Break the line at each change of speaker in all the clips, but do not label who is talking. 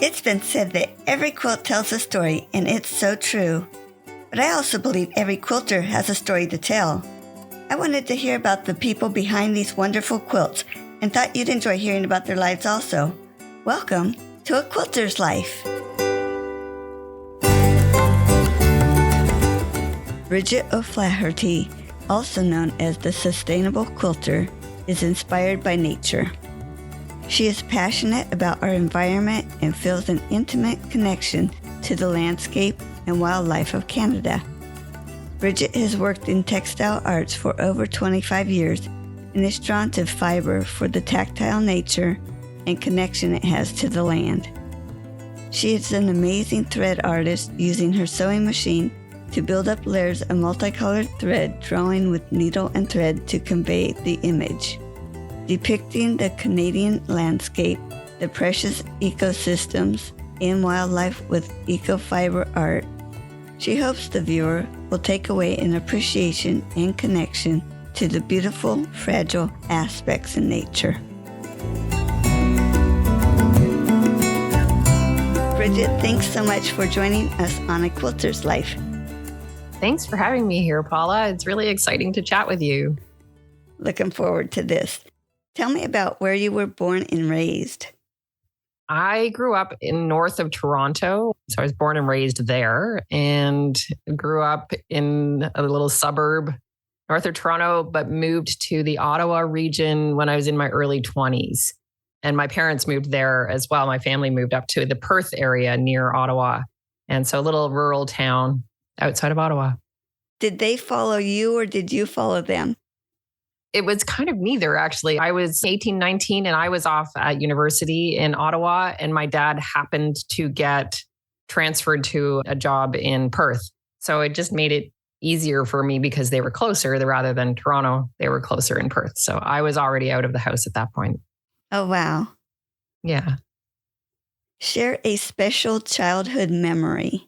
It's been said that every quilt tells a story, and it's so true. But I also believe every quilter has a story to tell. I wanted to hear about the people behind these wonderful quilts and thought you'd enjoy hearing about their lives also. Welcome to A Quilter's Life. Bridget O'Flaherty, also known as the Sustainable Quilter, is inspired by nature. She is passionate about our environment and feels an intimate connection to the landscape and wildlife of Canada. Bridget has worked in textile arts for over 25 years and is drawn to fiber for the tactile nature and connection it has to the land. She is an amazing thread artist using her sewing machine to build up layers of multicolored thread, drawing with needle and thread to convey the image. Depicting the Canadian landscape, the precious ecosystems, and wildlife with eco-fibre art, she hopes the viewer will take away an appreciation and connection to the beautiful, fragile aspects in nature. Bridget, thanks so much for joining us on A Quilter's Life.
Thanks for having me here, Paula. It's really exciting to chat with you.
Looking forward to this. Tell me about where you were born and raised.
I grew up in north of Toronto. So I was born and raised there and grew up in a little suburb north of Toronto, but moved to the Ottawa region when I was in my early 20s. And my parents moved there as well. My family moved up to the Perth area near Ottawa. And so a little rural town outside of Ottawa.
Did they follow you or did you follow them?
It was kind of neither, actually. I was 18, 19, and I was off at university in Ottawa, and my dad happened to get transferred to a job in Perth. So it just made it easier for me because they were closer rather than Toronto. They were closer in Perth. So I was already out of the house at that point.
Oh, wow.
Yeah.
Share a special childhood memory.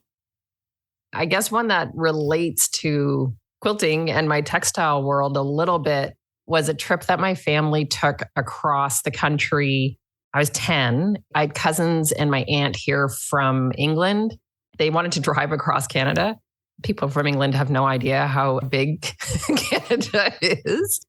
I guess one that relates to quilting and my textile world a little bit was a trip that my family took across the country. I was 10. I had cousins and my aunt here from England. They wanted to drive across Canada. People from England have no idea how big Canada is.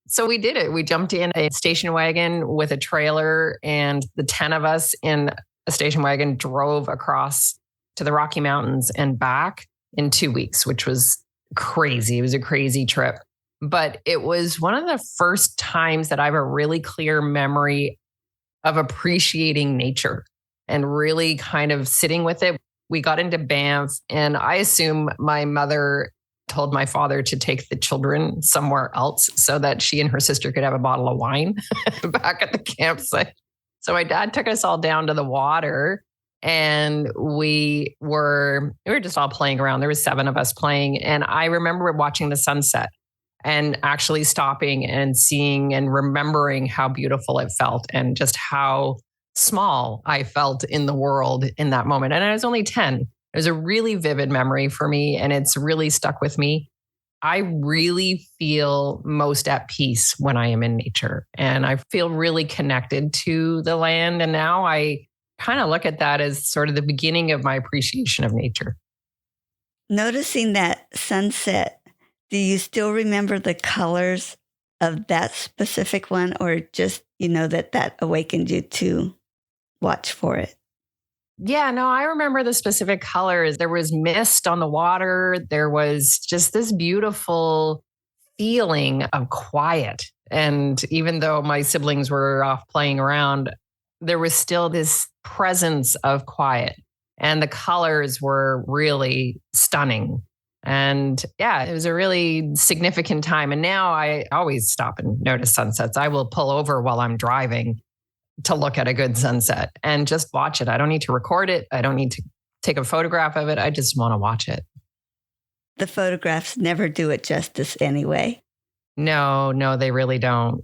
So we did it. We jumped in a station wagon with a trailer, and the 10 of us in a station wagon drove across to the Rocky Mountains and back in 2 weeks, which was crazy. It was a crazy trip. But it was one of the first times that I have a really clear memory of appreciating nature and really kind of sitting with it. We got into Banff, and I assume my mother told my father to take the children somewhere else so that she and her sister could have a bottle of wine back at the campsite. So my dad took us all down to the water, and we were just all playing around. There was 7 of us playing. And I remember watching the sunset and actually stopping and seeing and remembering how beautiful it felt and just how small I felt in the world in that moment. And I was only 10. It was a really vivid memory for me, and it's really stuck with me. I really feel most at peace when I am in nature, and I feel really connected to the land. And now I kind of look at that as sort of the beginning of my appreciation of nature.
Noticing that sunset, do you still remember the colors of that specific one, or just, that awakened you to watch for it?
Yeah, no, I remember the specific colors. There was mist on the water. There was just this beautiful feeling of quiet. And even though my siblings were off playing around, there was still this presence of quiet. And the colors were really stunning. And yeah, it was a really significant time. And now I always stop and notice sunsets. I will pull over while I'm driving to look at a good sunset and just watch it. I don't need to record it. I don't need to take a photograph of it. I just want to watch it.
The photographs never do it justice anyway.
No, they really don't.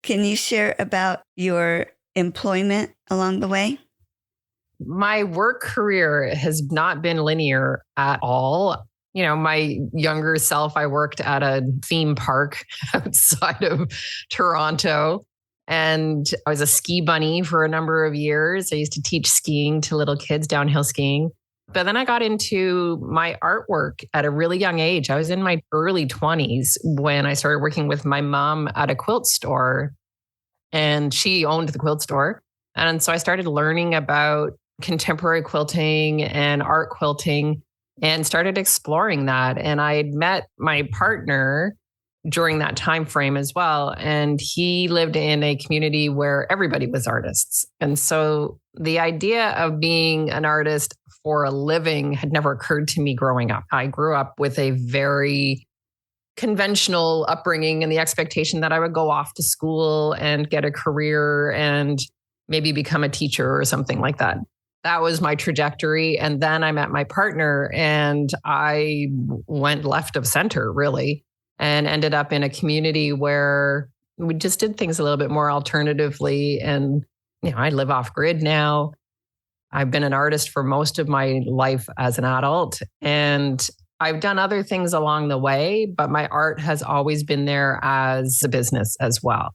Can you share about your employment along the way?
My work career has not been linear at all. My younger self, I worked at a theme park outside of Toronto. And I was a ski bunny for a number of years. I used to teach skiing to little kids, downhill skiing. But then I got into my artwork at a really young age. I was in my early 20s when I started working with my mom at a quilt store, and she owned the quilt store. And so I started learning about contemporary quilting and art quilting and started exploring that. And I had met my partner during that time frame as well. And he lived in a community where everybody was artists. And so the idea of being an artist for a living had never occurred to me growing up. I grew up with a very conventional upbringing and the expectation that I would go off to school and get a career and maybe become a teacher or something like that. That was my trajectory. And then I met my partner and I went left of center, really, and ended up in a community where we just did things a little bit more alternatively. And, I live off grid now. I've been an artist for most of my life as an adult, and I've done other things along the way, but my art has always been there as a business as well.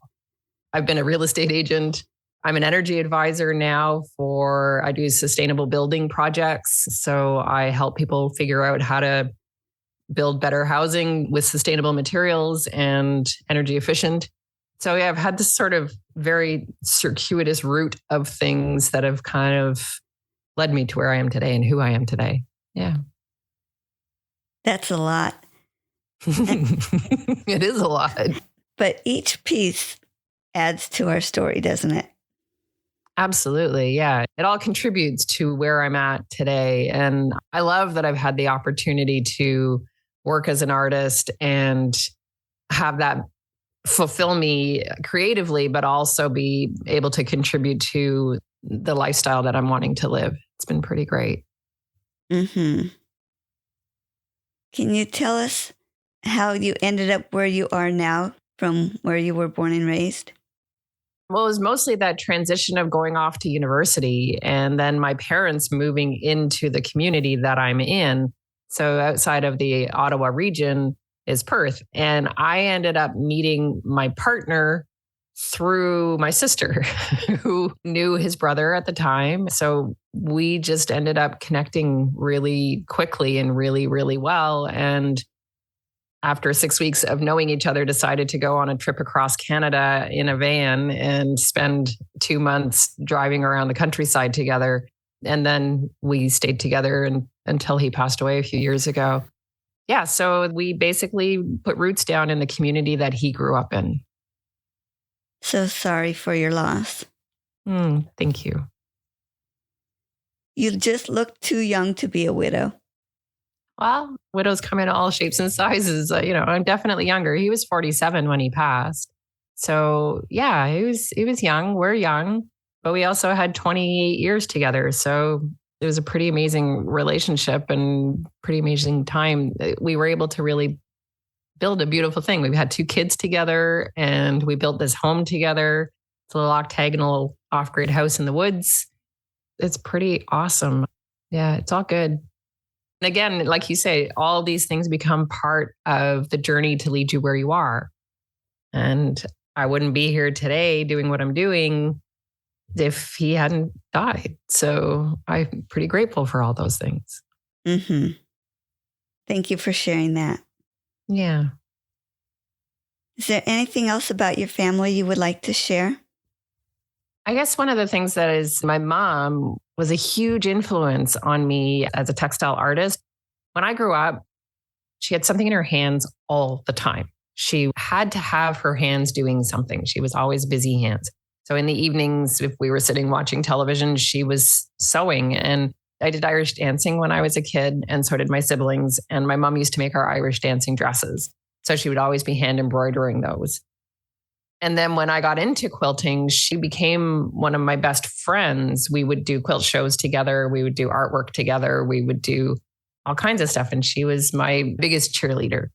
I've been a real estate agent. I'm an energy advisor now I do sustainable building projects. So I help people figure out how to build better housing with sustainable materials and energy efficient. So yeah, I've had this sort of very circuitous route of things that have kind of led me to where I am today and who I am today. Yeah.
That's a lot.
It is a lot.
But each piece adds to our story, doesn't it?
Absolutely. Yeah. It all contributes to where I'm at today. And I love that I've had the opportunity to work as an artist and have that fulfill me creatively, but also be able to contribute to the lifestyle that I'm wanting to live. It's been pretty great.
Mm-hmm. Can you tell us how you ended up where you are now from where you were born and raised?
Well, it was mostly that transition of going off to university and then my parents moving into the community that I'm in. So outside of the Ottawa region is Perth. And I ended up meeting my partner through my sister who knew his brother at the time. So we just ended up connecting really quickly and really, really well. And after 6 weeks of knowing each other, decided to go on a trip across Canada in a van and spend 2 months driving around the countryside together. And then we stayed together until he passed away a few years ago. Yeah, so we basically put roots down in the community that he grew up in.
So sorry for your loss.
Thank you.
You just look too young to be a widow.
Well, widows come in all shapes and sizes. I'm definitely younger. He was 47 when he passed. So yeah, he was young. We're young, but we also had 28 years together. So it was a pretty amazing relationship and pretty amazing time. We were able to really build a beautiful thing. We've had 2 kids together and we built this home together. It's a little octagonal off-grid house in the woods. It's pretty awesome. Yeah, it's all good. And again, like you say, all these things become part of the journey to lead you where you are. And I wouldn't be here today doing what I'm doing if he hadn't died. So I'm pretty grateful for all those things.
Mm-hmm. Thank you for sharing that.
Yeah.
Is there anything else about your family you would like to share?
I guess one of the things that is my mom was a huge influence on me as a textile artist. When I grew up, she had something in her hands all the time. She had to have her hands doing something. She was always busy hands. So in the evenings, if we were sitting watching television, she was sewing. And I did Irish dancing when I was a kid, and so did my siblings. And my mom used to make our Irish dancing dresses. So she would always be hand embroidering those. And then when I got into quilting, she became one of my best friends. We would do quilt shows together. We would do artwork together. We would do all kinds of stuff. And she was my biggest cheerleader.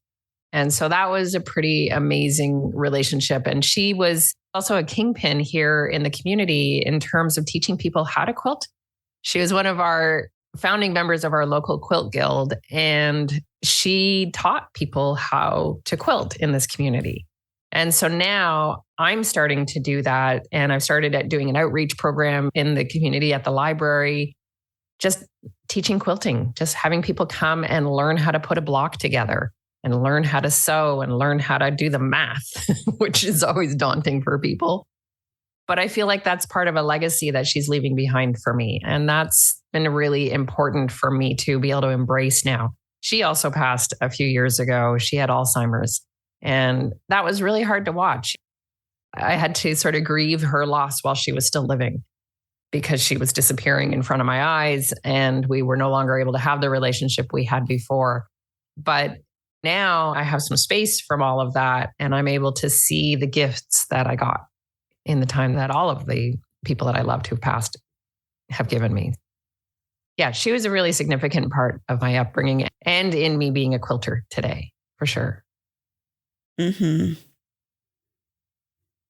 And so that was a pretty amazing relationship. And she was also a kingpin here in the community in terms of teaching people how to quilt. She was one of our founding members of our local quilt guild, and she taught people how to quilt in this community. And so now I'm starting to do that. And I've started at doing an outreach program in the community at the library, just teaching quilting, just having people come and learn how to put a block together and learn how to sew and learn how to do the math, which is always daunting for people. But I feel like that's part of a legacy that she's leaving behind for me. And that's been really important for me to be able to embrace now. She also passed a few years ago. She had Alzheimer's. And that was really hard to watch. I had to sort of grieve her loss while she was still living because she was disappearing in front of my eyes and we were no longer able to have the relationship we had before. But now I have some space from all of that and I'm able to see the gifts that I got in the time that all of the people that I loved who passed have given me. Yeah, she was a really significant part of my upbringing and in me being a quilter today, for sure.
Mm-hmm.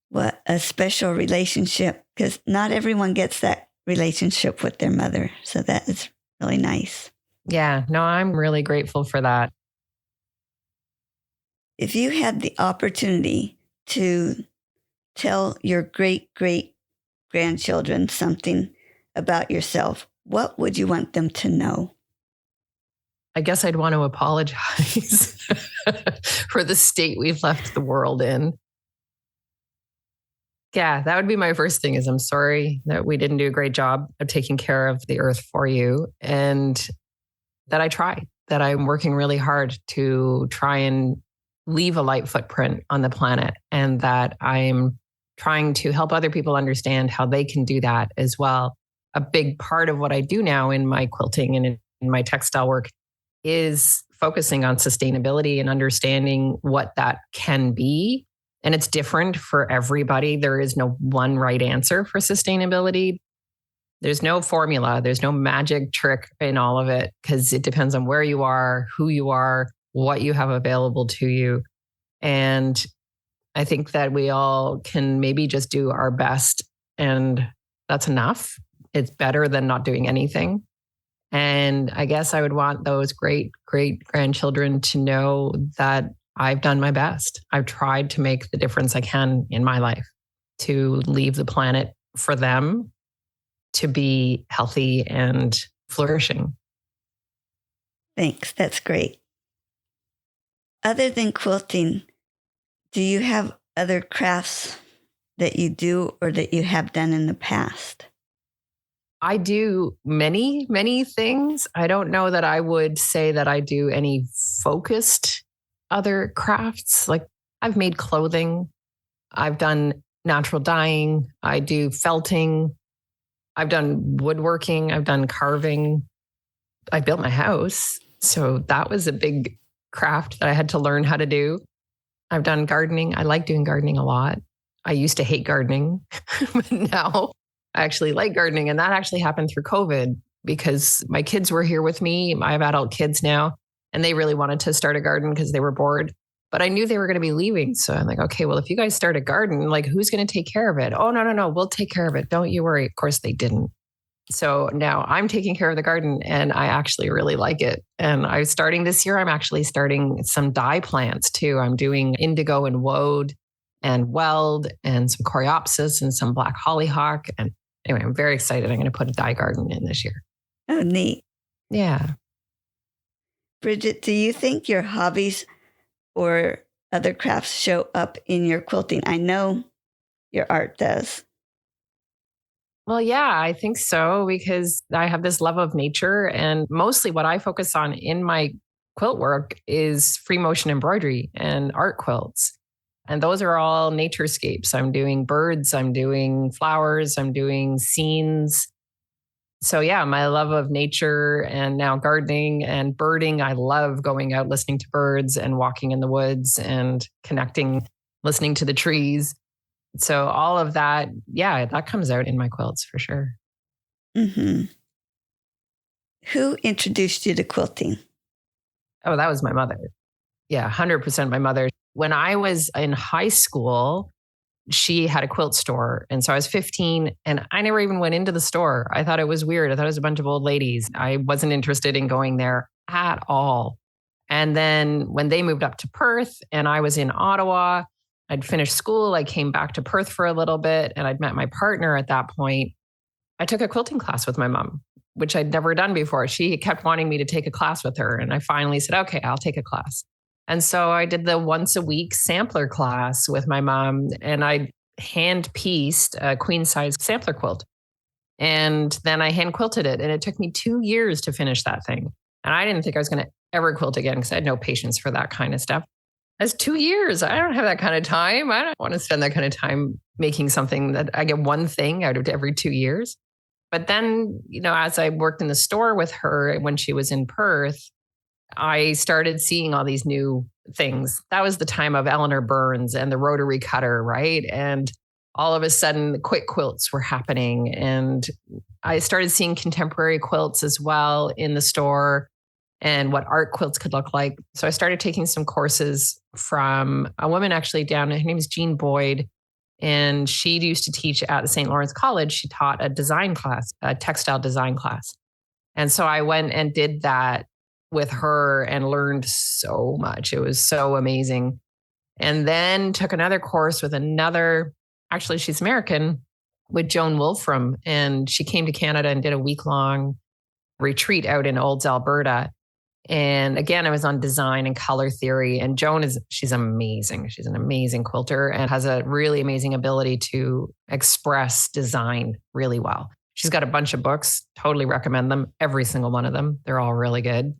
What a special relationship, because not everyone gets that relationship with their mother. So that is really nice.
Yeah, no, I'm really grateful for that.
If you had the opportunity to tell your great-great-grandchildren something about yourself, what would you want them to know?
I guess I'd want to apologize for the state we've left the world in. Yeah, that would be my first thing is I'm sorry that we didn't do a great job of taking care of the earth for you and that I tried, that I'm working really hard to try and leave a light footprint on the planet and that I'm trying to help other people understand how they can do that as well. A big part of what I do now in my quilting and in my textile work is focusing on sustainability and understanding what that can be. And it's different for everybody. There is no one right answer for sustainability. There's no formula. There's no magic trick in all of it because it depends on where you are, who you are, what you have available to you. And I think that we all can maybe just do our best and that's enough. It's better than not doing anything. And I guess I would want those great-grandchildren to know that I've done my best. I've tried to make the difference I can in my life to leave the planet for them to be healthy and flourishing.
Thanks. That's great. Other than quilting, do you have other crafts that you do or that you have done in the past?
I do many, many things. I don't know that I would say that I do any focused other crafts. Like I've made clothing. I've done natural dyeing. I do felting. I've done woodworking. I've done carving. I built my house. So that was a big craft that I had to learn how to do. I've done gardening. I like doing gardening a lot. I used to hate gardening, but now I actually like gardening. And that actually happened through COVID because my kids were here with me. I have adult kids now, and they really wanted to start a garden because they were bored. But I knew they were going to be leaving. So I'm like, okay, well, if you guys start a garden, like who's going to take care of it? Oh, no, we'll take care of it. Don't you worry. Of course they didn't. So now I'm taking care of the garden and I actually really like it. And I'm starting this year, I'm actually starting some dye plants too. I'm doing indigo and woad and weld and some coreopsis and some black hollyhock. And anyway, I'm very excited. I'm going to put a dye garden in this year.
Oh, neat.
Yeah.
Bridget, do you think your hobbies or other crafts show up in your quilting? I know your art does.
Well, yeah, I think so, because I have this love of nature. And mostly what I focus on in my quilt work is free motion embroidery and art quilts. And those are all naturescapes. I'm doing birds, I'm doing flowers, I'm doing scenes. So yeah, my love of nature and now gardening and birding. I love going out, listening to birds and walking in the woods and connecting, listening to the trees. So all of that, yeah, that comes out in my quilts for sure.
Mm-hmm. Who introduced you to quilting?
Oh, that was my mother. Yeah, 100% my mother. When I was in high school, she had a quilt store. And so I was 15 and I never even went into the store. I thought it was weird. I thought it was a bunch of old ladies. I wasn't interested in going there at all. And then when they moved up to Perth and I was in Ottawa, I'd finished school. I came back to Perth for a little bit and I'd met my partner at that point. I took a quilting class with my mom, which I'd never done before. She kept wanting me to take a class with her. And I finally said, okay, I'll take a class. And so I did the once a week sampler class with my mom, and I hand pieced a queen size sampler quilt. And then I hand quilted it. And it took me 2 years to finish that thing. And I didn't think I was going to ever quilt again because I had no patience for that kind of stuff. That's 2 years. I don't have that kind of time. I don't want to spend that kind of time making something that I get one thing out of every 2 years. But then, as I worked in the store with her when she was in Perth, I started seeing all these new things. That was the time of Eleanor Burns and the rotary cutter, right? And all of a sudden, the quick quilts were happening. And I started seeing contemporary quilts as well in the store and what art quilts could look like. So I started taking some courses from a woman actually down, her name is Jean Boyd. And she used to teach at the St. Lawrence College. She taught a design class, a textile design class. And so I went and did that with her and learned so much. It was so amazing. And then took another course with actually she's American, with Joan Wolfram. And she came to Canada and did a week-long retreat out in Olds, Alberta. And again, I was on design and color theory. And Joan she's amazing. She's an amazing quilter and has a really amazing ability to express design really well. She's got a bunch of books, totally recommend them. Every single one of them. They're all really good.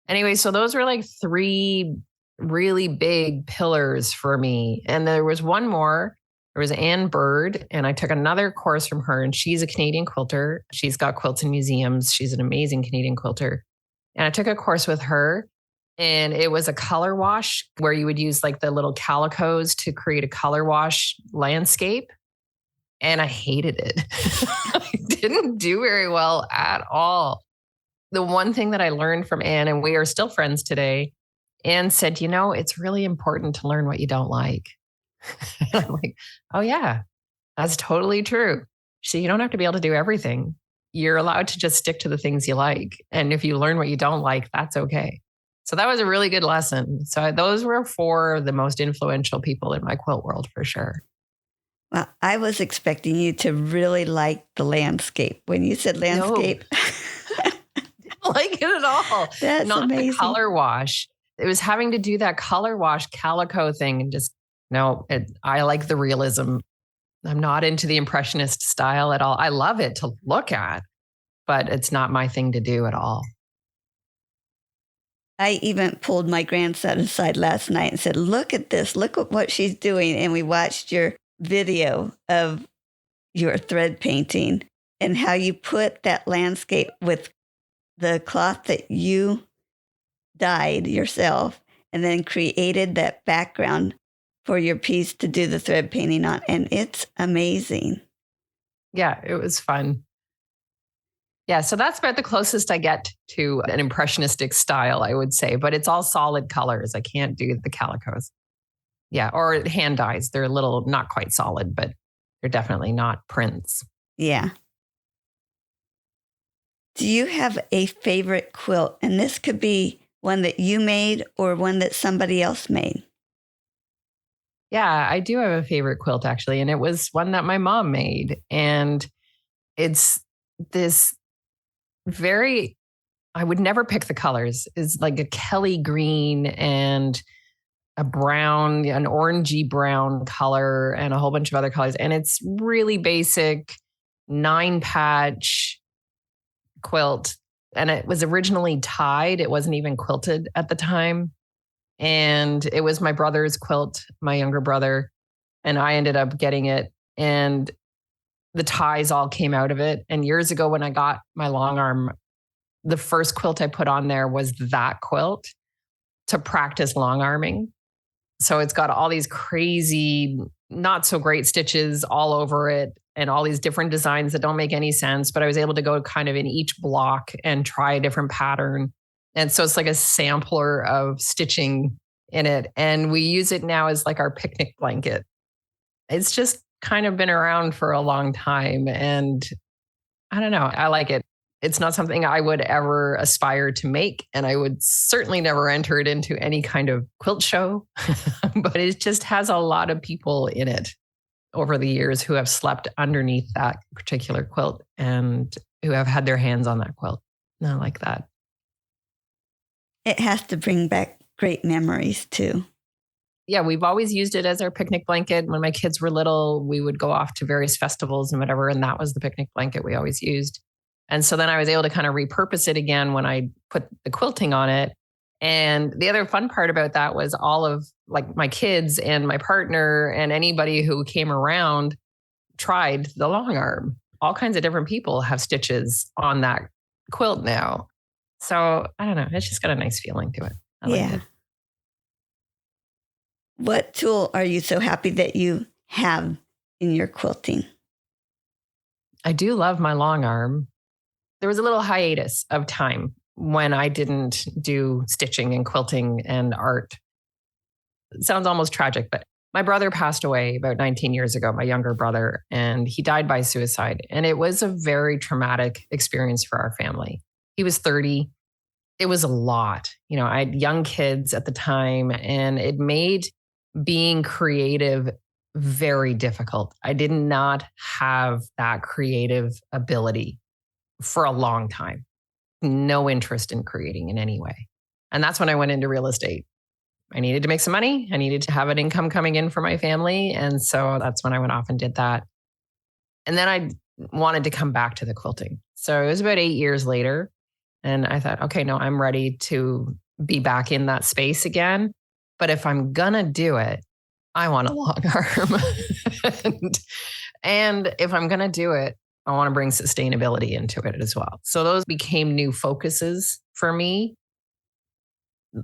Anyway, so those were like 3 really big pillars for me. And there was one more. There was Anne Bird, and I took another course from her, and she's a Canadian quilter. She's got quilts in museums. She's an amazing Canadian quilter. And I took a course with her, and it was a color wash where you would use like the little calicos to create a color wash landscape. And I hated it. I didn't do very well at all. The one thing that I learned from Anne, and we are still friends today, Anne said, it's really important to learn what you don't like. I'm like, oh yeah, that's totally true. So you don't have to be able to do everything. You're allowed to just stick to the things you like. And if you learn what you don't like, that's okay. So that was a really good lesson. So those were 4 of the most influential people in my quilt world for sure.
Well, I was expecting you to really like the landscape. When you said landscape.
No. Like it at all.
That's
not
amazing.
The color wash. It was having to do that color wash calico thing and just, I like the realism. I'm not into the impressionist style at all. I love it to look at, but it's not my thing to do at all.
I even pulled my grandson aside last night and said, look at this, look at what she's doing. And we watched your video of your thread painting and how you put that landscape with the cloth that you dyed yourself and then created that background for your piece to do the thread painting on. And it's amazing.
Yeah, it was fun. Yeah, so that's about the closest I get to an impressionistic style, I would say. But it's all solid colors. I can't do the calicos. Yeah, or hand dyes. They're a little not quite solid, but they're definitely not prints.
Yeah. Do you have a favorite quilt? And this could be one that you made or one that somebody else made.
Yeah, I do have a favorite quilt actually. And it was one that my mom made. And it's this I would never pick the colors. It's like a Kelly green and a brown, an orangey brown color and a whole bunch of other colors. And it's really basic 9-patch quilt. And it was originally tied. It wasn't even quilted at the time. And it was my brother's quilt, my younger brother. And I ended up getting it. And the ties all came out of it. And years ago when I got my long arm, the first quilt I put on there was that quilt to practice long arming. So it's got all these crazy, not so great stitches all over it and all these different designs that don't make any sense. But I was able to go kind of in each block and try a different pattern. And so it's like a sampler of stitching in it. And we use it now as like our picnic blanket. It's just kind of been around for a long time. And I don't know, I like it. It's not something I would ever aspire to make. And I would certainly never enter it into any kind of quilt show, but it just has a lot of people in it over the years who have slept underneath that particular quilt and who have had their hands on that quilt. And I like that.
It has to bring back great memories too.
Yeah, we've always used it as our picnic blanket. When my kids were little, we would go off to various festivals and whatever, and that was the picnic blanket we always used. And so then I was able to kind of repurpose it again when I put the quilting on it. And the other fun part about that was all of like my kids and my partner and anybody who came around tried the long arm. All kinds of different people have stitches on that quilt now. So I don't know. It's just got a nice feeling to it. I like it.
What tool are you so happy that you have in your quilting?
I do love my long arm. There was a little hiatus of time when I didn't do stitching and quilting and art. It sounds almost tragic, but my brother passed away about 19 years ago, my younger brother, and he died by suicide. And it was a very traumatic experience for our family. He was 30. It was a lot. You know, I had young kids at the time, and it made being creative very difficult. I did not have that creative ability for a long time. No interest in creating in any way. And that's when I went into real estate. I needed to make some money. I needed to have an income coming in for my family. And so that's when I went off and did that. And then I wanted to come back to the quilting. So it was about 8 years later. And I thought, okay, no, I'm ready to be back in that space again. But if I'm going to do it, I want a long arm. and if I'm going to do it, I want to bring sustainability into it as well. So those became new focuses for me.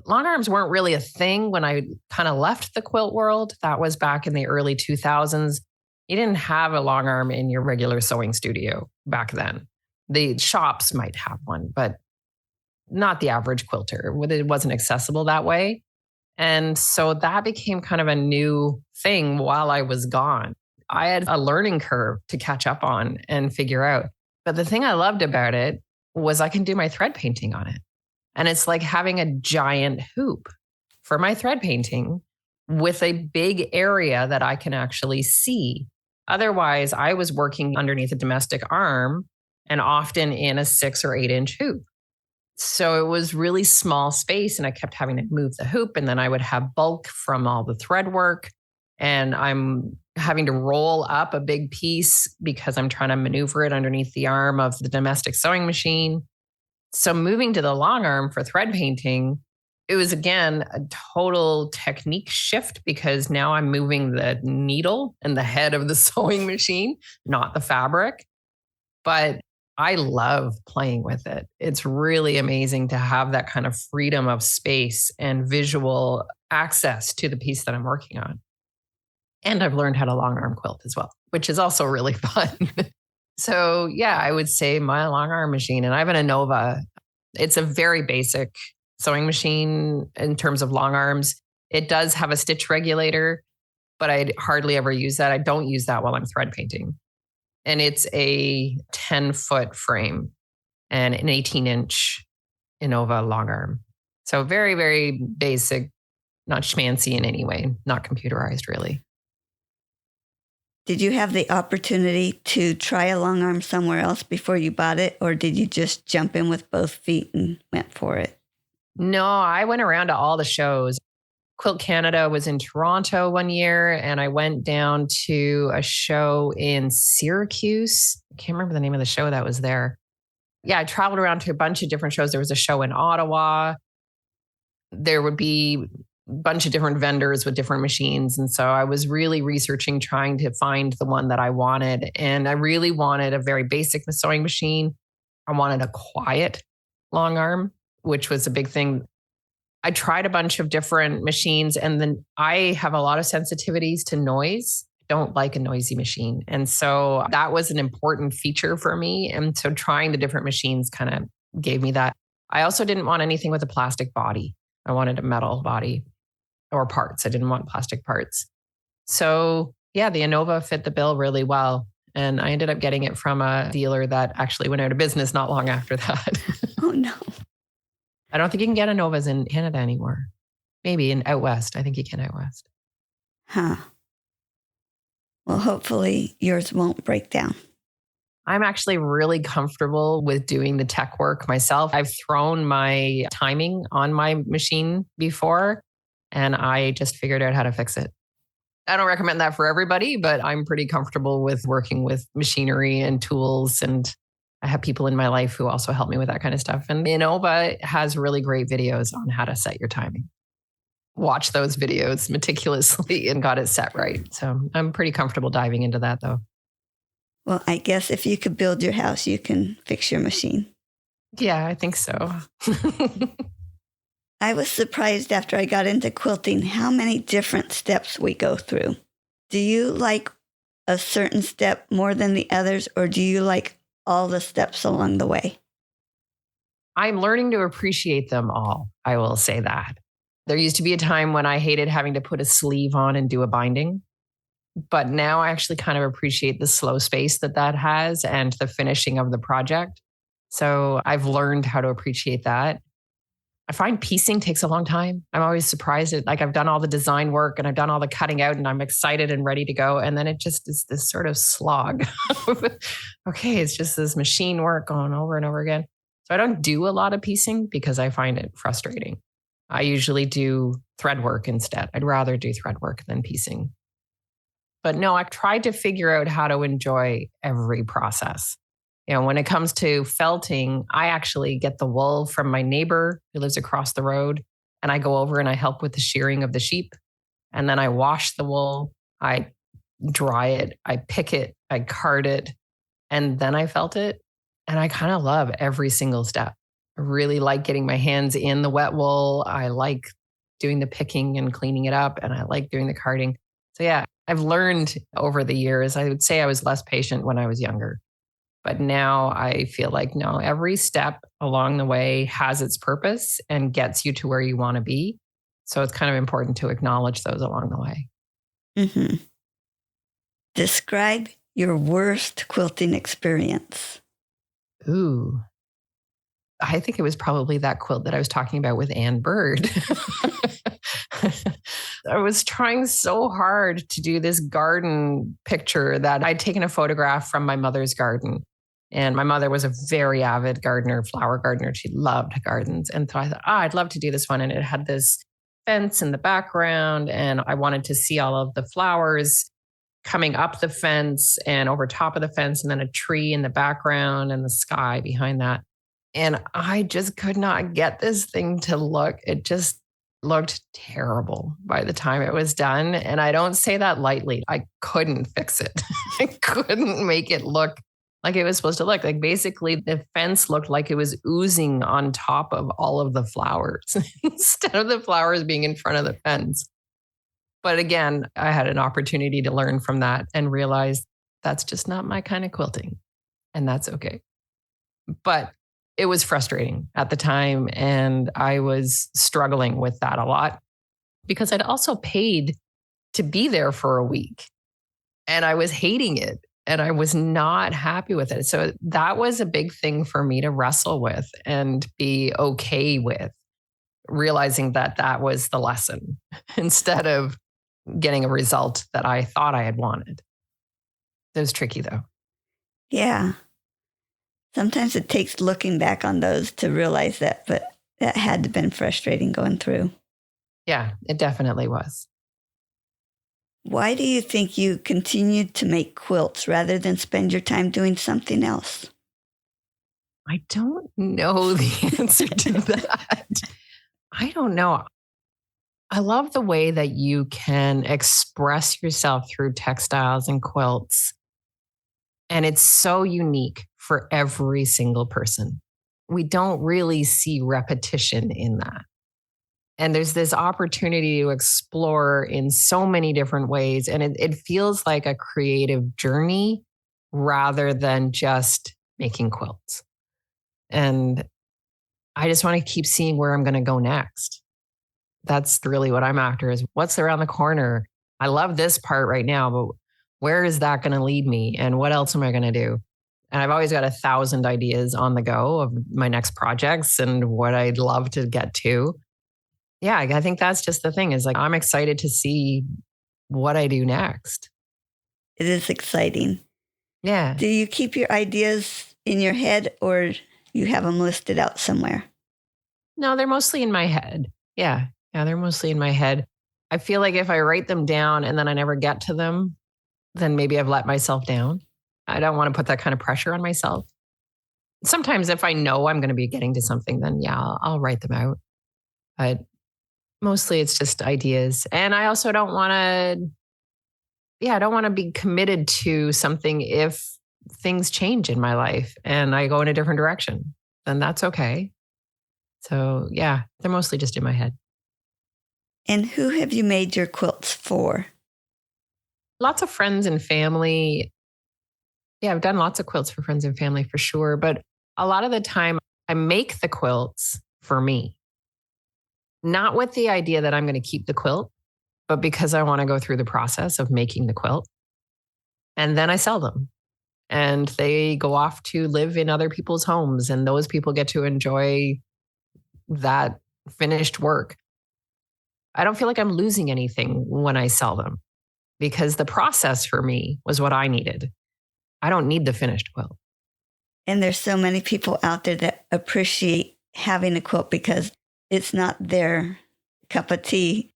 Long arms weren't really a thing when I kind of left the quilt world. That was back in the early 2000s. You didn't have a long arm in your regular sewing studio back then. The shops might have one, but not the average quilter. It wasn't accessible that way. And so that became kind of a new thing while I was gone. I had a learning curve to catch up on and figure out. But the thing I loved about it was I can do my thread painting on it. And it's like having a giant hoop for my thread painting with a big area that I can actually see. Otherwise, I was working underneath a domestic arm and often in a 6 or 8 inch hoop. So it was really small space, and I kept having to move the hoop, and then I would have bulk from all the thread work. And I'm having to roll up a big piece because I'm trying to maneuver it underneath the arm of the domestic sewing machine. So moving to the long arm for thread painting, it was again a total technique shift because now I'm moving the needle and the head of the sewing machine, not the fabric. But I love playing with it. It's really amazing to have that kind of freedom of space and visual access to the piece that I'm working on. And I've learned how to long arm quilt as well, which is also really fun. So yeah, I would say my long arm machine, and I have an Innova. It's a very basic sewing machine in terms of long arms. It does have a stitch regulator, but I hardly ever use that. I don't use that while I'm thread painting. And it's a 10-foot frame and an 18-inch Innova long arm. So very, very basic, not schmancy in any way, not computerized really.
Did you have the opportunity to try a long arm somewhere else before you bought it, or did you just jump in with both feet and went for it?
No, I went around to all the shows. Quilt Canada was in Toronto one year, and I went down to a show in Syracuse. I can't remember the name of the show that was there. Yeah, I traveled around to a bunch of different shows. There was a show in Ottawa. There would be a bunch of different vendors with different machines. And so I was really researching, trying to find the one that I wanted. And I really wanted a very basic sewing machine. I wanted a quiet long arm, which was a big thing. I tried a bunch of different machines, and then I have a lot of sensitivities to noise. Don't like a noisy machine. And so that was an important feature for me. And so trying the different machines kind of gave me that. I also didn't want anything with a plastic body. I wanted a metal body or parts. I didn't want plastic parts. So yeah, the Innova fit the bill really well. And I ended up getting it from a dealer that actually went out of business not long after that.
Oh, no.
I don't think you can get Novas in Canada anymore. Maybe in out west. I think you can out west.
Huh. Well, hopefully yours won't break down.
I'm actually really comfortable with doing the tech work myself. I've thrown my timing on my machine before, and I just figured out how to fix it. I don't recommend that for everybody, but I'm pretty comfortable with working with machinery and tools. And I have people in my life who also help me with that kind of stuff. And Innova has really great videos on how to set your timing. Watch those videos meticulously and got it set right. So I'm pretty comfortable diving into that though.
Well, I guess if you could build your house, you can fix your machine.
Yeah, I think so.
I was surprised after I got into quilting how many different steps we go through. Do you like a certain step more than the others, or do you like all the steps along the way?
I'm learning to appreciate them all. I will say that. There used to be a time when I hated having to put a sleeve on and do a binding. But now I actually kind of appreciate the slow space that has and the finishing of the project. So I've learned how to appreciate that. I find piecing takes a long time. I'm always surprised at, like, I've done all the design work and I've done all the cutting out and I'm excited and ready to go. And then it just is this sort of slog. Okay, it's just this machine work going over and over again. So I don't do a lot of piecing because I find it frustrating. I usually do thread work instead. I'd rather do thread work than piecing. But no, I've tried to figure out how to enjoy every process. You know, when it comes to felting, I actually get the wool from my neighbor who lives across the road, and I go over and I help with the shearing of the sheep. And then I wash the wool, I dry it, I pick it, I card it, and then I felt it. And I kind of love every single step. I really like getting my hands in the wet wool. I like doing the picking and cleaning it up, and I like doing the carding. So yeah, I've learned over the years. I would say I was less patient when I was younger. But now I feel like, no, every step along the way has its purpose and gets you to where you want to be. So it's kind of important to acknowledge those along the way.
Mm-hmm. Describe your worst quilting experience.
Ooh. I think it was probably that quilt that I was talking about with Anne Bird. I was trying so hard to do this garden picture that I'd taken a photograph from my mother's garden. And my mother was a very avid gardener, flower gardener. She loved gardens. And so I thought, I'd love to do this one. And it had this fence in the background. And I wanted to see all of the flowers coming up the fence and over top of the fence, and then a tree in the background and the sky behind that. And I just could not get this thing to look. It just looked terrible by the time it was done. And I don't say that lightly. I couldn't fix it. I couldn't make it look like it was supposed to look. Like, basically the fence looked like it was oozing on top of all of the flowers instead of the flowers being in front of the fence. But again, I had an opportunity to learn from that and realize that's just not my kind of quilting. And that's okay. But it was frustrating at the time. And I was struggling with that a lot because I'd also paid to be there for a week and I was hating it and I was not happy with it. So that was a big thing for me to wrestle with and be okay with, realizing that that was the lesson instead of getting a result that I thought I had wanted. It was tricky though.
Yeah. Sometimes it takes looking back on those to realize that, but that had to have been frustrating going through.
Yeah, it definitely was.
Why do you think you continued to make quilts rather than spend your time doing something else?
I don't know the answer to that. I don't know. I love the way that you can express yourself through textiles and quilts. And it's so unique for every single person. We don't really see repetition in that. And there's this opportunity to explore in so many different ways. And it feels like a creative journey rather than just making quilts. And I just want to keep seeing where I'm going to go next. That's really what I'm after, is what's around the corner. I love this part right now, but Where is that going to lead me? And what else am I going to do? And I've always got 1,000 ideas on the go of my next projects and what I'd love to get to. Yeah, I think that's just the thing is like, I'm excited to see what I do next.
It is exciting.
Yeah.
Do you keep your ideas in your head or you have them listed out somewhere?
No, they're mostly in my head. Yeah. Yeah, they're mostly in my head. I feel like if I write them down and then I never get to them, then maybe I've let myself down. I don't want to put that kind of pressure on myself. Sometimes if I know I'm going to be getting to something, then yeah, I'll write them out. But mostly it's just ideas. And I also don't want to be committed to something if things change in my life and I go in a different direction, then that's okay. So yeah, they're mostly just in my head.
And who have you made your quilts for?
Lots of friends and family. Yeah, I've done lots of quilts for friends and family for sure. But a lot of the time I make the quilts for me, not with the idea that I'm going to keep the quilt, but because I want to go through the process of making the quilt. And then I sell them and they go off to live in other people's homes and those people get to enjoy that finished work. I don't feel like I'm losing anything when I sell them because the process for me was what I needed. I don't need the finished quilt.
And there's so many people out there that appreciate having a quilt because it's not their cup of tea.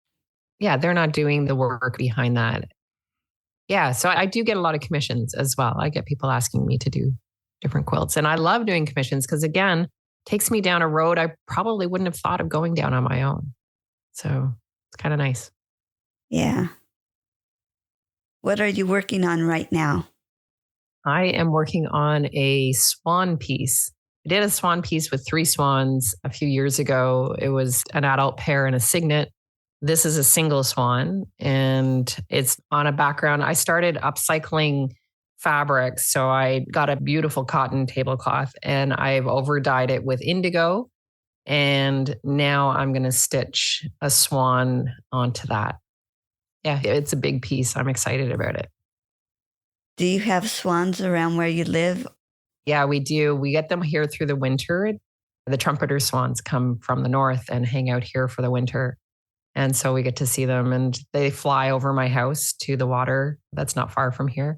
Yeah, they're not doing the work behind that. Yeah, so I do get a lot of commissions as well. I get people asking me to do different quilts. And I love doing commissions because, again, it takes me down a road I probably wouldn't have thought of going down on my own. So it's kind of nice.
Yeah. What are you working on right now?
I am working on a swan piece. I did a swan piece with 3 swans a few years ago. It was an adult pair and a cygnet. This is a single swan and it's on a background. I started upcycling fabrics. So I got a beautiful cotton tablecloth and I've overdyed it with indigo. And now I'm going to stitch a swan onto that. Yeah, it's a big piece. I'm excited about it.
Do you have swans around where you live?
Yeah, we do. We get them here through the winter. The trumpeter swans come from the north and hang out here for the winter. And so we get to see them and they fly over my house to the water that's not far from here.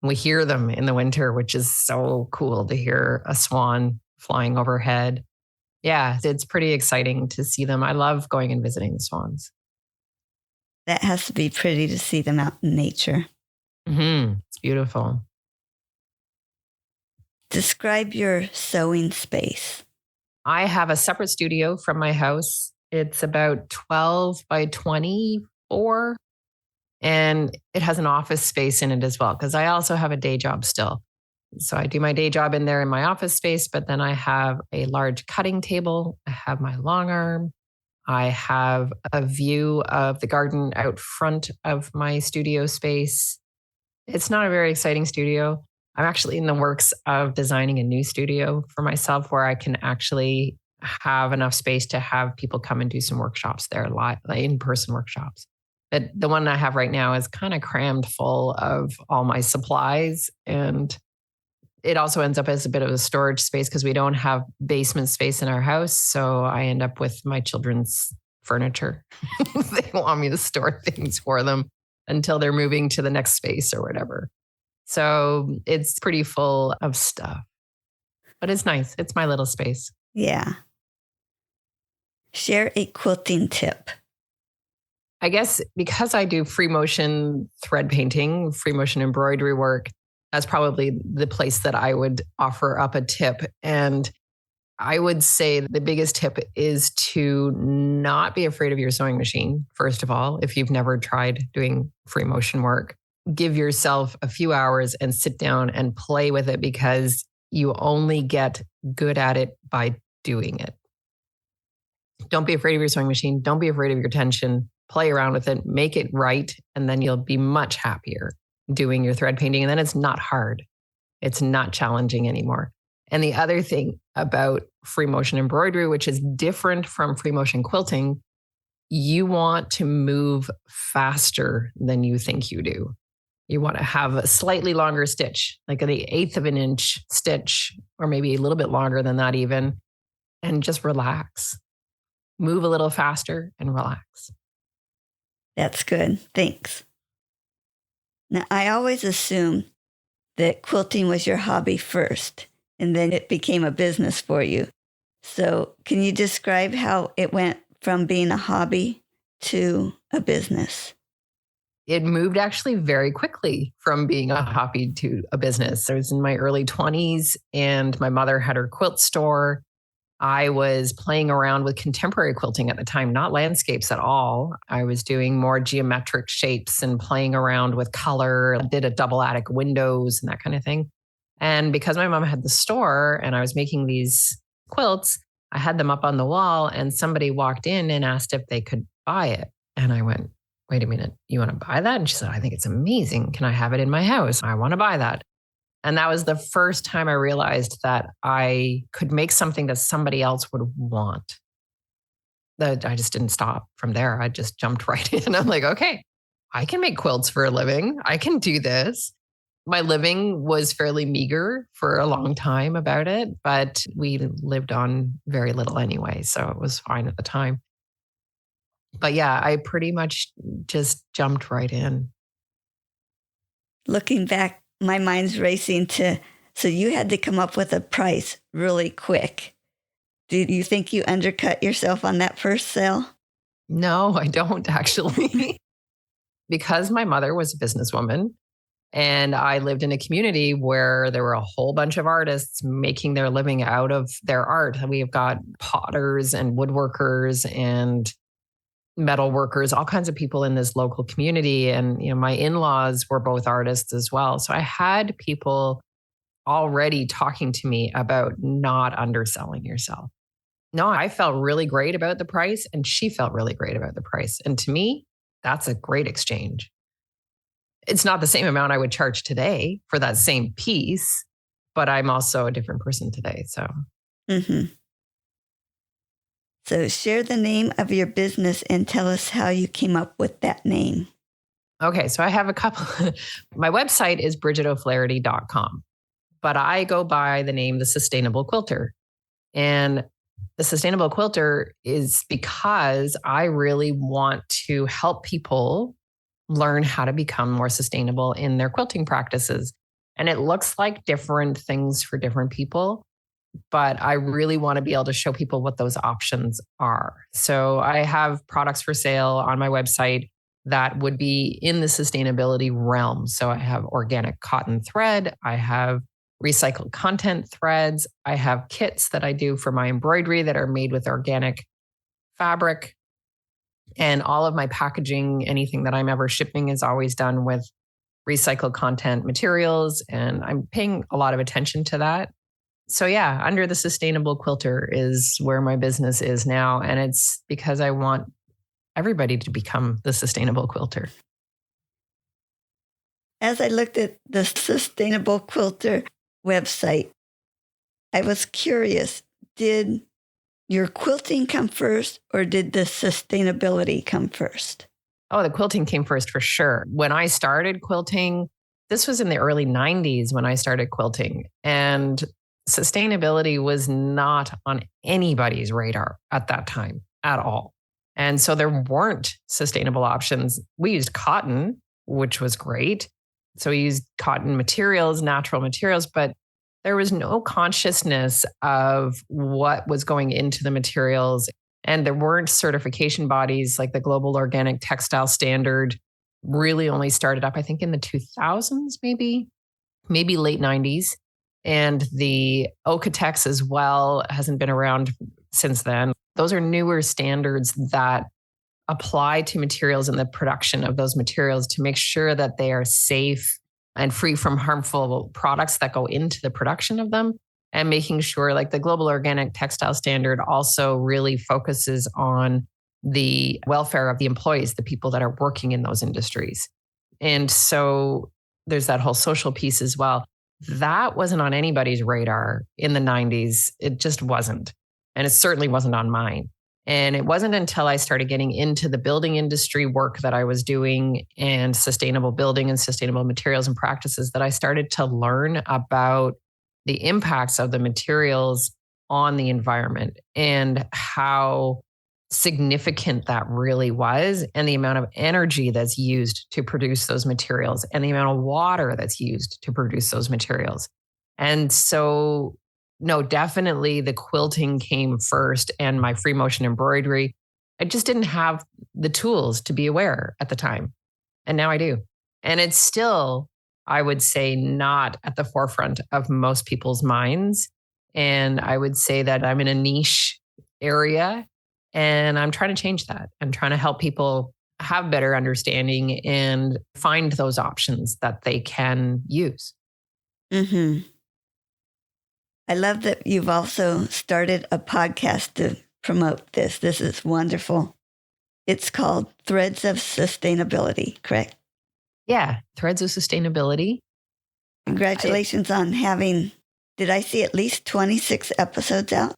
We hear them in the winter, which is so cool to hear a swan flying overhead. Yeah, it's pretty exciting to see them. I love going and visiting the swans.
That has to be pretty to see them out in nature.
It's beautiful.
Describe your sewing space.
I have a separate studio from my house. It's about 12 by 24. And it has an office space in it as well, because I also have a day job still. So I do my day job in there in my office space, but then I have a large cutting table. I have my long arm. I have a view of the garden out front of my studio space. It's not a very exciting studio. I'm actually in the works of designing a new studio for myself where I can actually have enough space to have people come and do some workshops there, like in-person workshops. But the one I have right now is kind of crammed full of all my supplies. And it also ends up as a bit of a storage space because we don't have basement space in our house. So I end up with my children's furniture. They want me to store things for them until they're moving to the next space or whatever. So it's pretty full of stuff, but it's nice. It's my little space.
Yeah. Share a quilting tip.
I guess because I do free motion thread painting, free motion embroidery work, that's probably the place that I would offer up a tip. And I would say the biggest tip is to not be afraid of your sewing machine. First of all, if you've never tried doing free motion work, give yourself a few hours and sit down and play with it because you only get good at it by doing it. Don't be afraid of your sewing machine. Don't be afraid of your tension. Play around with it, make it right, and then you'll be much happier doing your thread painting. And then it's not hard. It's not challenging anymore. And the other thing about free motion embroidery, which is different from free motion quilting, you want to move faster than you think you do. You want to have a slightly longer stitch, like an eighth of an inch stitch, or maybe a little bit longer than that even, and just relax. Move a little faster and relax.
That's good. Thanks. Now, I always assumed that quilting was your hobby first, and then it became a business for you. So can you describe how it went from being a hobby to a business?
It moved actually very quickly from being a hobby to a business. I was in my early 20s and my mother had her quilt store. I was playing around with contemporary quilting at the time, not landscapes at all. I was doing more geometric shapes and playing around with color. I did a double attic windows and that kind of thing. And because my mom had the store and I was making these quilts, I had them up on the wall and somebody walked in and asked if they could buy it. And I went, wait a minute, you want to buy that? And she said, I think it's amazing. Can I have it in my house? I want to buy that. And that was the first time I realized that I could make something that somebody else would want. That I just didn't stop from there. I just jumped right in. I'm like, okay, I can make quilts for a living. I can do this. My living was fairly meager for a long time about it, but we lived on very little anyway. So it was fine at the time. But yeah, I pretty much just jumped right in.
Looking back, my mind's racing so you had to come up with a price really quick. Do you think you undercut yourself on that first sale?
No, I don't actually. Because my mother was a businesswoman and I lived in a community where there were a whole bunch of artists making their living out of their art. We've got potters and woodworkers and metal workers, all kinds of people in this local community. And, my in-laws were both artists as well. So I had people already talking to me about not underselling yourself. No, I felt really great about the price and she felt really great about the price. And to me, that's a great exchange. It's not the same amount I would charge today for that same piece, but I'm also a different person today. So.
Mm-hmm. So share the name of your business and tell us how you came up with that name.
Okay, so I have a couple. My website is bridgetoflaherty.com, but I go by the name The Sustainable Quilter. And The Sustainable Quilter is because I really want to help people learn how to become more sustainable in their quilting practices. And it looks like different things for different people. But I really want to be able to show people what those options are. So I have products for sale on my website that would be in the sustainability realm. So I have organic cotton thread. I have recycled content threads. I have kits that I do for my embroidery that are made with organic fabric. And all of my packaging, anything that I'm ever shipping is always done with recycled content materials. And I'm paying a lot of attention to that. So yeah, under The Sustainable Quilter is where my business is now. And it's because I want everybody to become the sustainable quilter.
As I looked at the Sustainable Quilter website, I was curious, did your quilting come first or did the sustainability come first?
Oh, the quilting came first for sure. When I started quilting, this was in the early 90s when I started quilting. And sustainability was not on anybody's radar at that time at all. And so there weren't sustainable options. We used cotton, which was great. So we used cotton materials, natural materials, but there was no consciousness of what was going into the materials. And there weren't certification bodies like the Global Organic Textile Standard really only started up, I think, in the 2000s, maybe late 90s. And the Okotex as well hasn't been around since then. Those are newer standards that apply to materials and the production of those materials to make sure that they are safe and free from harmful products that go into the production of them. And making sure, like the Global Organic Textile Standard also really focuses on the welfare of the employees, the people that are working in those industries. And so there's that whole social piece as well. That wasn't on anybody's radar in the 90s. It just wasn't. And it certainly wasn't on mine. And it wasn't until I started getting into the building industry work that I was doing and sustainable building and sustainable materials and practices that I started to learn about the impacts of the materials on the environment and how significant that really was, and the amount of energy that's used to produce those materials and the amount of water that's used to produce those materials. And so, no, definitely the quilting came first and my free motion embroidery. I just didn't have the tools to be aware at the time. And now I do. And it's still, I would say, not at the forefront of most people's minds. And I would say that I'm in a niche area and I'm trying to change that. I'm trying to help people have better understanding and find those options that they can use.
Mm-hmm. I love that you've also started a podcast to promote this. This is wonderful. It's called Threads of Sustainability, correct?
Yeah, Threads of Sustainability.
Congratulations on having, did I see at least 26 episodes out?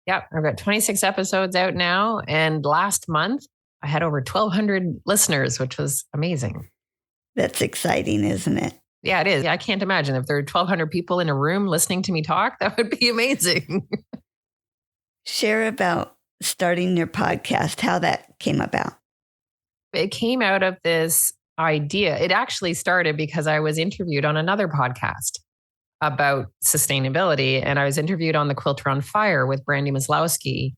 Yep, I've got 26 episodes out now. And last month, I had over 1,200 listeners, which was amazing.
That's exciting, isn't it?
Yeah, it is. I can't imagine if there are 1,200 people in a room listening to me talk, that would be amazing.
Share about starting your podcast, how that came about.
It came out of this idea. It actually started because I was interviewed on another podcast about sustainability. And I was interviewed on the Quilter on Fire with Brandy Maslowski.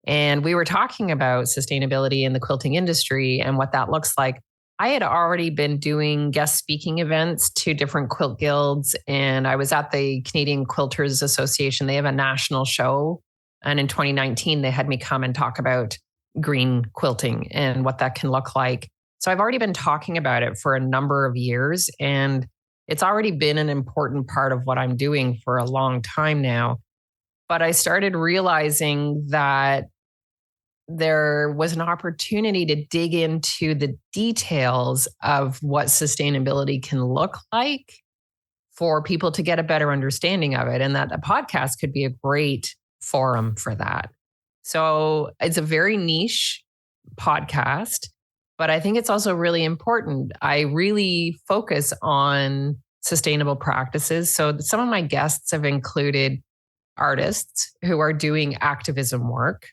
And we were talking about sustainability in the quilting industry and what that looks like. I had already been doing guest speaking events to different quilt guilds. And I was at the Canadian Quilters Association. They have a national show. And in 2019, they had me come and talk about green quilting and what that can look like. So I've already been talking about it for a number of years. And it's already been an important part of what I'm doing for a long time now. But I started realizing that there was an opportunity to dig into the details of what sustainability can look like for people to get a better understanding of it, and that a podcast could be a great forum for that. So it's a very niche podcast, but I think it's also really important. I really focus on sustainable practices. So some of my guests have included artists who are doing activism work.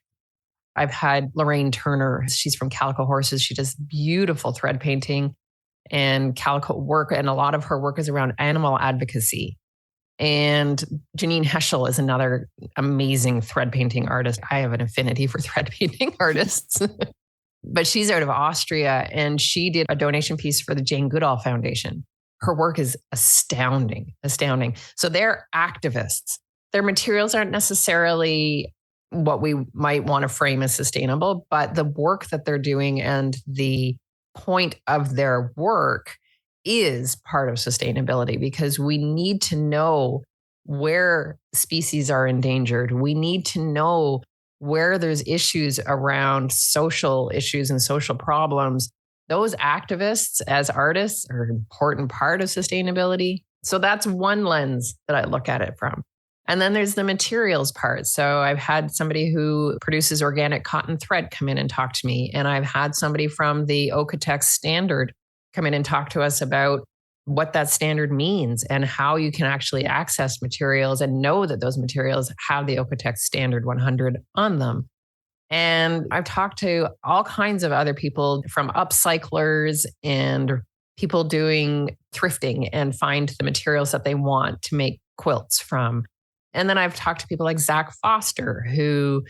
I've had Lorraine Turner. She's from Calico Horses. She does beautiful thread painting and calico work. And a lot of her work is around animal advocacy. And Janine Heschel is another amazing thread painting artist. I have an affinity for thread painting artists. But she's out of Austria, and she did a donation piece for the Jane Goodall Foundation. Her work is astounding. So they're activists. Their materials aren't necessarily what we might want to frame as sustainable, but the work that they're doing and the point of their work is part of sustainability, because we need to know where species are endangered. We need to know where there's issues around social issues and social problems. Those activists as artists are an important part of sustainability. So that's one lens that I look at it from. And then there's the materials part. So I've had somebody who produces organic cotton thread come in and talk to me. And I've had somebody from the Okotex standard come in and talk to us about what that standard means and how you can actually access materials and know that those materials have the Okotex standard 100 on them. And I've talked to all kinds of other people, from upcyclers and people doing thrifting and find the materials that they want to make quilts from. And then I've talked to people like Zach Foster, who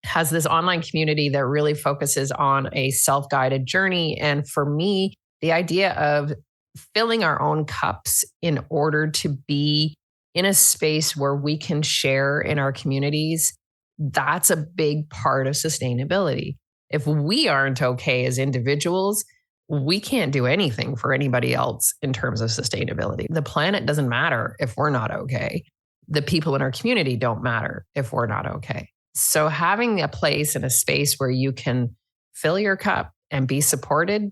has this online community that really focuses on a self-guided journey. And for me, the idea of filling our own cups in order to be in a space where we can share in our communities, that's a big part of sustainability. If we aren't okay as individuals, we can't do anything for anybody else in terms of sustainability. The planet doesn't matter if we're not okay. The people in our community don't matter if we're not okay. So having a place and a space where you can fill your cup and be supported,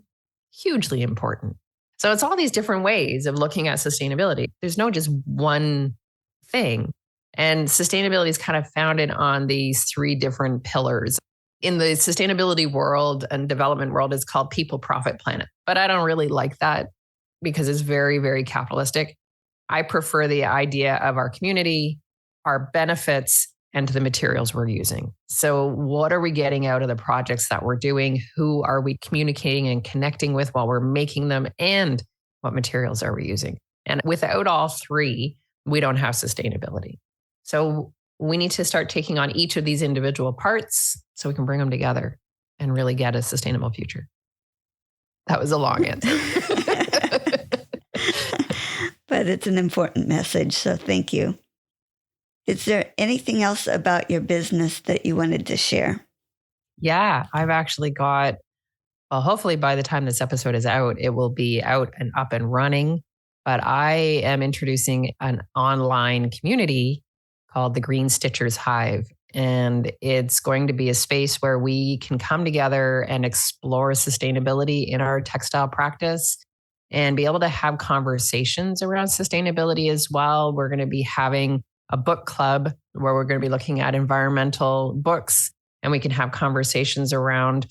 hugely important. So it's all these different ways of looking at sustainability. There's no just one thing. And sustainability is kind of founded on these three different pillars. in the sustainability world and development world, it's called people, profit, planet. But I don't really like that because it's very, very capitalistic. I prefer the idea of our community, our benefits, and the materials we're using. So what are we getting out of the projects that we're doing? Who are we communicating and connecting with while we're making them? And what materials are we using? And without all three, we don't have sustainability. So we need to start taking on each of these individual parts so we can bring them together and really get a sustainable future. That was a long answer.
But it's an important message, so thank you. Is there anything else about your business that you wanted to share?
Yeah, I've actually got, well, hopefully by the time this episode is out, it will be out and up and running. But I am introducing an online community called the Green Stitchers Hive. And it's going to be a space where we can come together and explore sustainability in our textile practice and be able to have conversations around sustainability as well. We're going to be having a book club where we're going to be looking at environmental books, and we can have conversations around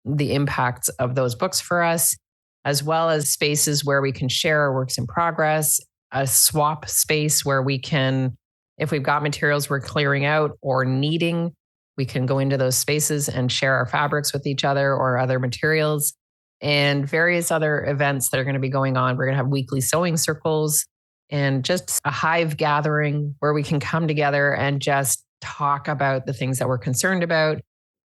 the impacts of those books for us, as well as spaces where we can share our works in progress, a swap space where we can, if we've got materials we're clearing out or needing, we can go into those spaces and share our fabrics with each other or other materials, and various other events that are going to be going on. We're going to have weekly sewing circles and just a hive gathering where we can come together and just talk about the things that we're concerned about.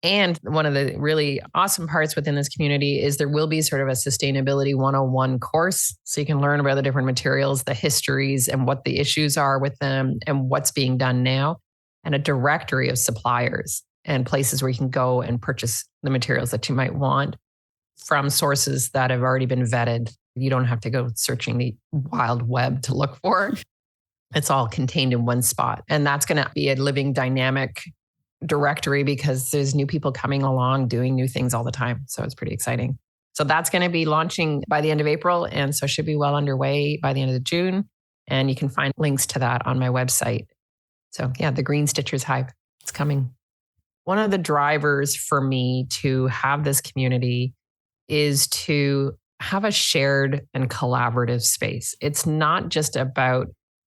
And one of the really awesome parts within this community is there will be sort of a sustainability 101 course. So you can learn about the different materials, the histories, and what the issues are with them and what's being done now, and a directory of suppliers and places where you can go and purchase the materials that you might want from sources that have already been vetted. You don't have to go searching the wild web to look for. It's all contained in one spot. And that's going to be a living, dynamic directory because there's new people coming along doing new things all the time. So it's pretty exciting. So that's going to be launching by the end of April. And so should be well underway by the end of June. And you can find links to that on my website. So yeah, the Green Stitchers Hive, it's coming. One of the drivers for me to have this community is to have a shared and collaborative space. It's not just about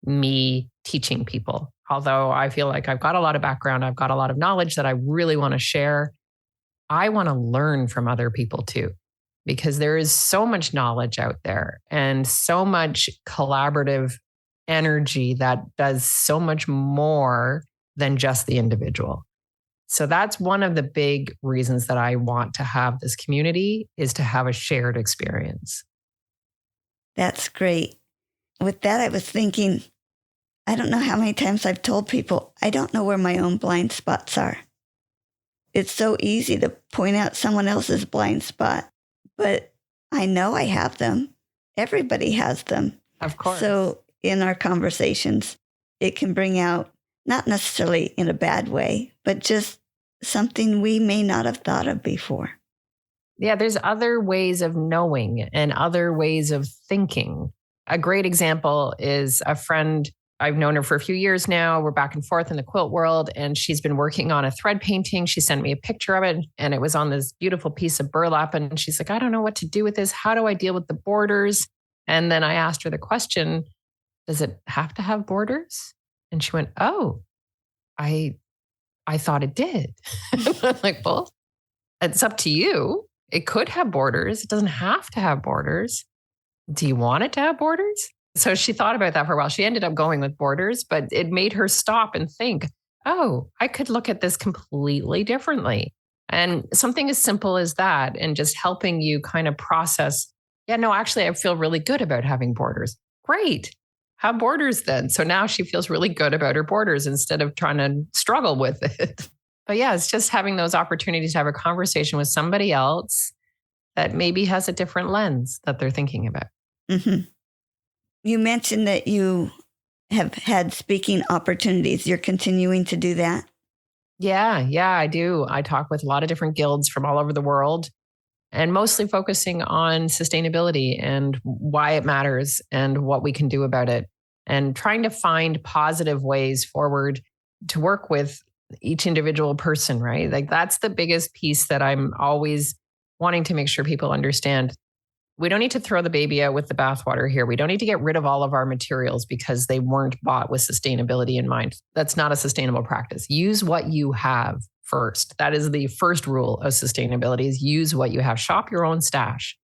me teaching people, although I feel like I've got a lot of background, I've got a lot of knowledge that I really want to share. I want to learn from other people too, because there is so much knowledge out there and so much collaborative energy that does so much more than just the individual. So that's one of the big reasons that I want to have this community, is to have a shared experience.
That's great. With that, I was thinking, I don't know how many times I've told people, I don't know where my own blind spots are. It's so easy to point out someone else's blind spot, but I know I have them. Everybody has them.
Of course.
So in our conversations, it can bring out, not necessarily in a bad way, but just something we may not have thought of before.
Yeah, there's other ways of knowing and other ways of thinking. A great example is a friend. I've known her for a few years now. We're back and forth in the quilt world, and she's been working on a thread painting. She sent me a picture of it, and it was on this beautiful piece of burlap. And she's like, I don't know what to do with this. How do I deal with the borders? And then I asked her the question, does it have to have borders? And she went, oh, I thought it did. I'm like, well, it's up to you. It could have borders. It doesn't have to have borders. Do you want it to have borders? So she thought about that for a while. She ended up going with borders, but it made her stop and think, oh, I could look at this completely differently. And something as simple as that, and just helping you kind of process, yeah, no, actually, I feel really good about having borders. Great. Have borders then. So now she feels really good about her borders instead of trying to struggle with it. But yeah, it's just having those opportunities to have a conversation with somebody else that maybe has a different lens that they're thinking about.
Mm-hmm. You mentioned that you have had speaking opportunities. You're continuing to do that?
Yeah, I do. I talk with a lot of different guilds from all over the world, and mostly focusing on sustainability and why it matters and what we can do about it, and trying to find positive ways forward to work with each individual person, right? Like that's the biggest piece that I'm always wanting to make sure people understand. We don't need to throw the baby out with the bathwater here. We don't need to get rid of all of our materials because they weren't bought with sustainability in mind. That's not a sustainable practice. Use what you have first. That is the first rule of sustainability, is use what you have. Shop your own stash.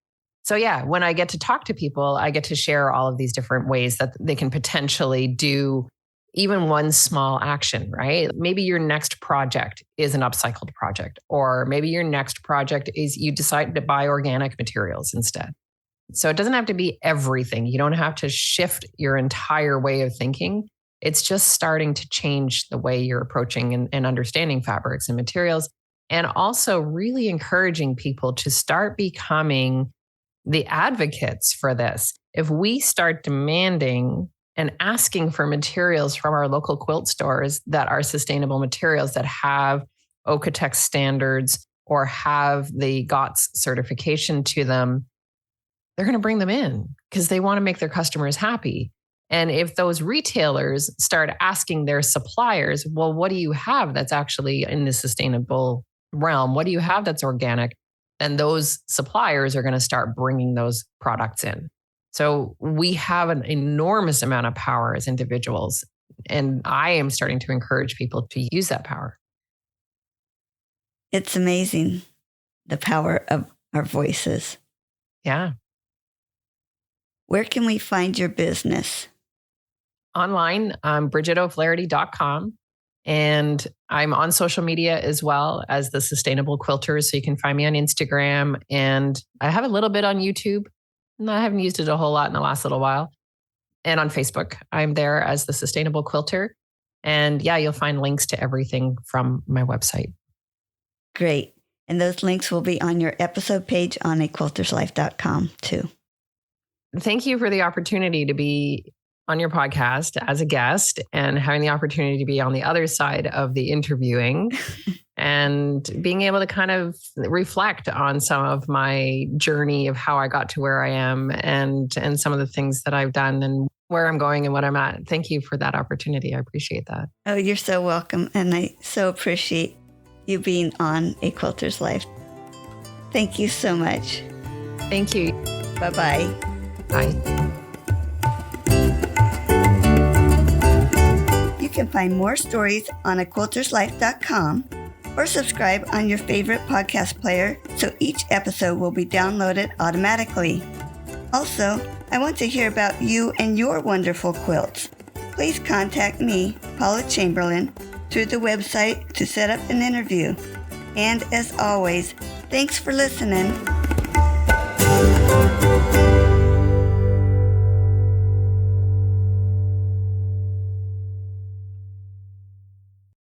So yeah, when I get to talk to people, I get to share all of these different ways that they can potentially do even one small action, right? Maybe your next project is an upcycled project, or maybe your next project is you decide to buy organic materials instead. So it doesn't have to be everything. You don't have to shift your entire way of thinking. It's just starting to change the way you're approaching and understanding fabrics and materials, and also really encouraging people to start becoming the advocates for this. If we start demanding and asking for materials from our local quilt stores that are sustainable materials, that have OEKO-TEX standards or have the GOTS certification to them, they're going to bring them in because they want to make their customers happy. And if those retailers start asking their suppliers, well, what do you have that's actually in the sustainable realm? What do you have that's organic? And those suppliers are going to start bringing those products in. So we have an enormous amount of power as individuals. And I am starting to encourage people to use that power.
It's amazing, the power of our voices.
Yeah.
Where can we find your business?
Online, BridgetO'Flaherty.com. And I'm on social media as well as the Sustainable Quilter. So you can find me on Instagram. And I have a little bit on YouTube. I haven't used it a whole lot in the last little while. And on Facebook, I'm there as the Sustainable Quilter. And yeah, you'll find links to everything from my website.
Great. And those links will be on your episode page on aquilterslife.com too.
Thank you for the opportunity to be on your podcast as a guest and having the opportunity to be on the other side of the interviewing and being able to kind of reflect on some of my journey of how I got to where I am and some of the things that I've done and where I'm going and what I'm at. Thank you for that opportunity. I appreciate that.
Oh, you're so welcome. And I so appreciate you being on A Quilter's Life. Thank you so much.
Thank you.
Bye-bye.
Bye.
You can find more stories on aquilterslife.com or subscribe on your favorite podcast player so each episode will be downloaded automatically. Also, I want to hear about you and your wonderful quilts. Please contact me, Paula Chamberlain, through the website to set up an interview. And as always, thanks for listening.